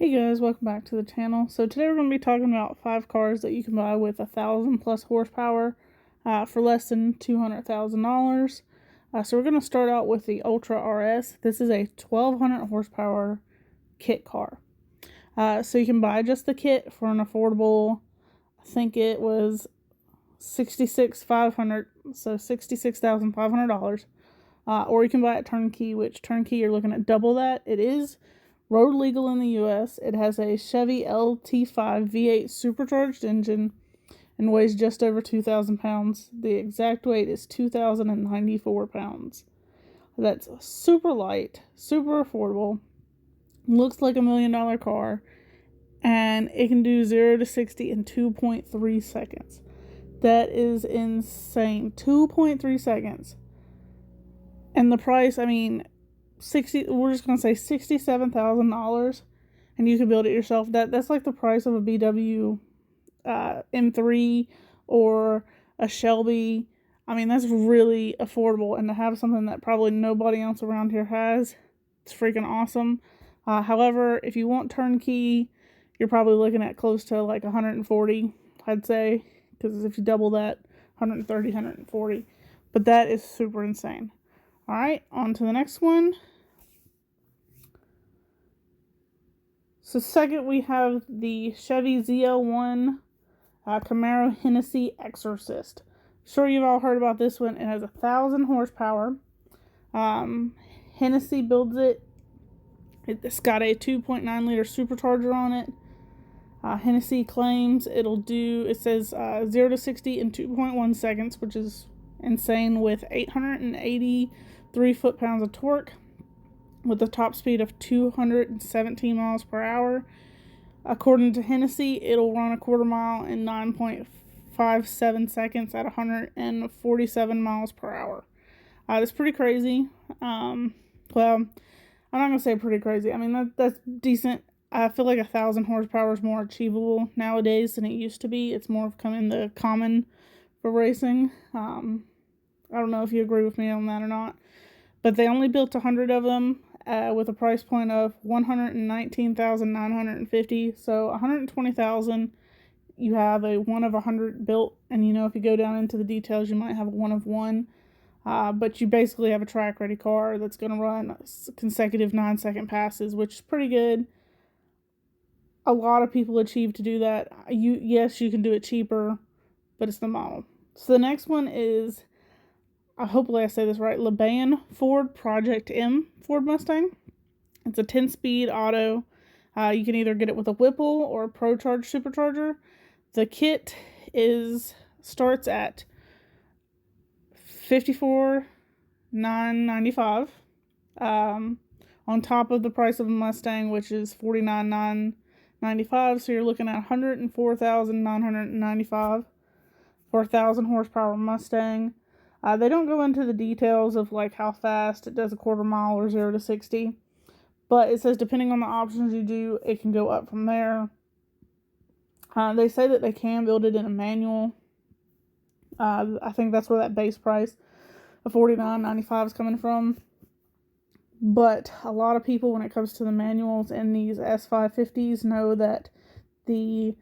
Hey guys, welcome back to the channel. So today we're going to be talking about 5 cars that you can buy with 1,000 plus horsepower for less than $200,000. So we're going to start out with the Ultra RS. This is a 1,200 horsepower kit car. So you can buy just the kit for an affordable, I think it was $66,500, so $66,500. Or you can buy it turnkey, which turnkey you're looking at double that. It is road legal in the US. It has a Chevy LT5 V8 supercharged engine and weighs just over 2,000 pounds. The exact weight is 2,094 pounds. That's super light, super affordable, looks like $1 million car, and it can do 0 to 60 in 2.3 seconds. That is insane. 2.3 seconds. And the price, I mean, we're just gonna say $67,000, and you can build it yourself. That's like the price of a VW M3 or a Shelby. I mean, that's really affordable, and to have something that probably nobody else around here has, it's freaking awesome. However, if you want turnkey, you're probably looking at close to like 140, I'd say, because if you double that, 130, 140. But that is super insane. All right, on to the next one. So second, we have the Chevy ZL1 Camaro Hennessy Exorcist. Sure, you've all heard about this one. It has 1,000 horsepower. Hennessy builds it. It's got a 2.9 liter supercharger on it. Hennessy claims it says 0 to 60 in 2.1 seconds, which is insane, with 883 foot-pounds of torque, with a top speed of 217 miles per hour. According to Hennessy, it'll run a quarter mile in 9.57 seconds at 147 miles per hour. That's pretty crazy. Well, I'm not going to say pretty crazy. I mean, that's decent. I feel like 1,000 horsepower is more achievable nowadays than it used to be. It's more of coming the common for racing. I don't know if you agree with me on that or not. But they only built 100 of them with a price point of $119,950. So $120,000, you have a 1 of 100 built. And you know, if you go down into the details, you might have a 1 of 1. But you basically have a track ready car that's going to run consecutive 9-second passes, which is pretty good. A lot of people achieve to do that. Yes, you can do it cheaper, but it's the model. So the next one is, hopefully I say this right, Lebanon Ford Project M Ford Mustang. It's a 10-speed auto. You can either get it with a Whipple or a Pro-Charge supercharger. The kit starts at $54,995 on top of the price of a Mustang, which is $49,995. So you're looking at $104,995 for a 1,000 horsepower Mustang. They don't go into the details of like how fast it does a quarter mile or 0 to 60. But it says depending on the options you do, it can go up from there. They say that they can build it in a manual. I think that's where that base price of $49.95 is coming from. But a lot of people, when it comes to the manuals in these S550s, know that the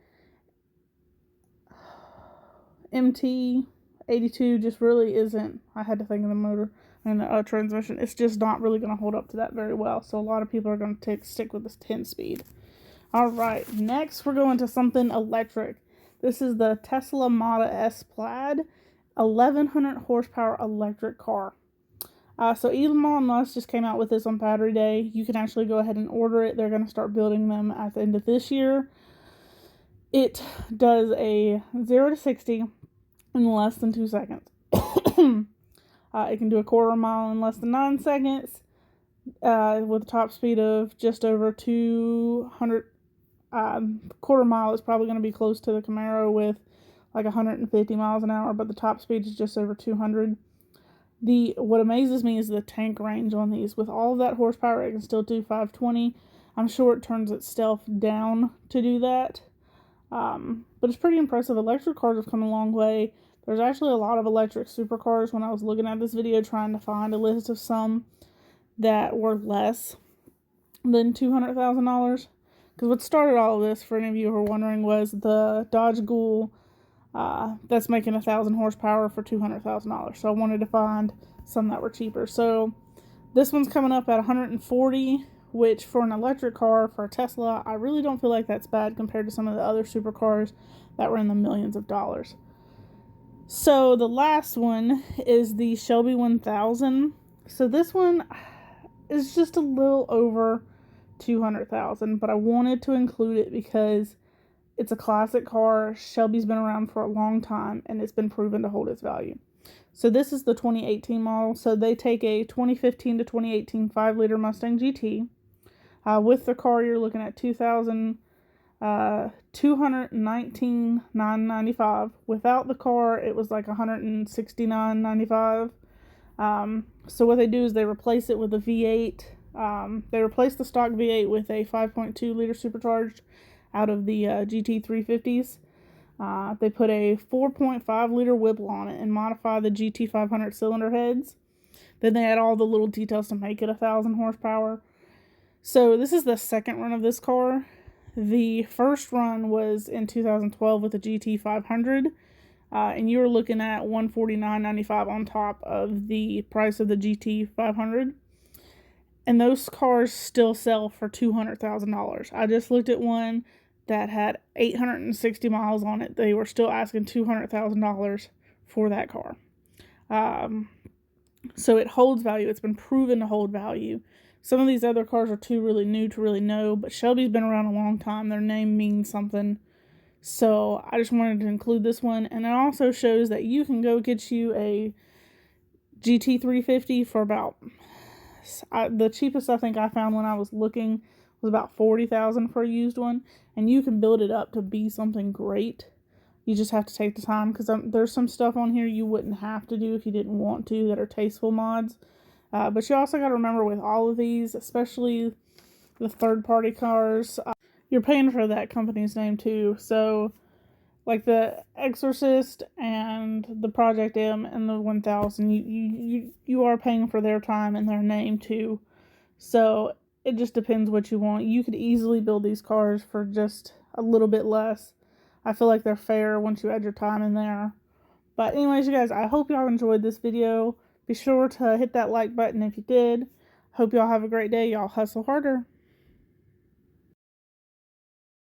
MT82 just really isn't. I had to think of the motor and the transmission. It's just not really going to hold up to that very well. So a lot of people are going to stick with this 10-speed. All right, next we're going to something electric. This is the Tesla Model S Plaid, 1,100 horsepower electric car. So Elon Musk just came out with this on Battery Day. You can actually go ahead and order it. They're going to start building them at the end of this year. It does a 0 to 60 in less than 2 seconds. It can do a quarter mile in less than 9 seconds with a top speed of just over 200. Quarter mile is probably going to be close to the Camaro with like 150 miles an hour, but the top speed is just over 200. What amazes me is the tank range on these. With all of that horsepower, it can still do 520. I'm sure it turns itself down to do that. But it's pretty impressive. Electric cars have come a long way. There's actually a lot of electric supercars. When I was looking at this video trying to find a list of some that were less than $200,000, Because what started all of this, for any of you who are wondering, was the Dodge Ghoul that's making 1,000 horsepower for $200,000. So I wanted to find some that were cheaper. So this one's coming up at 140, which for an electric car, for a Tesla, I really don't feel like that's bad compared to some of the other supercars that were in the millions of dollars. So the last one is the Shelby 1000. So this one is just a little over 200,000, but I wanted to include it because it's a classic car. Shelby's been around for a long time, and it's been proven to hold its value. So this is the 2018 model. So they take a 2015 to 2018 5-liter Mustang GT. With the car, you're looking at $219,995. Without the car, it was like $169.95. So what they do is they replace it with a V8. They replace the stock V8 with a 5.2 liter supercharged out of the GT 350s. They put a 4.5 liter Whipple on it and modify the GT 500 cylinder heads. Then they add all the little details to make it 1,000 horsepower. So this is the second run of this car. The first run was in 2012 with the GT 500. And you were looking at $149.95 on top of the price of the GT 500. And those cars still sell for $200,000. I just looked at one that had 860 miles on it. They were still asking $200,000 for that car. So it holds value. It's been proven to hold value. Some of these other cars are too really new to really know, but Shelby's been around a long time. Their name means something. So I just wanted to include this one. And it also shows that you can go get you a GT 350 for about, the cheapest I think I found when I was looking was about $40,000 for a used one. And you can build it up to be something great. You just have to take the time, because there's some stuff on here you wouldn't have to do if you didn't want to that are tasteful mods. But you also got to remember with all of these, especially the third-party cars, you're paying for that company's name too. So, like the Exorcist and the Project M and the 1000, you are paying for their time and their name too. So it just depends what you want. You could easily build these cars for just a little bit less. I feel like they're fair once you add your time in there. But anyways, you guys, I hope y'all enjoyed this video. Be sure to hit that like button if you did. Hope y'all have a great day. Y'all hustle harder.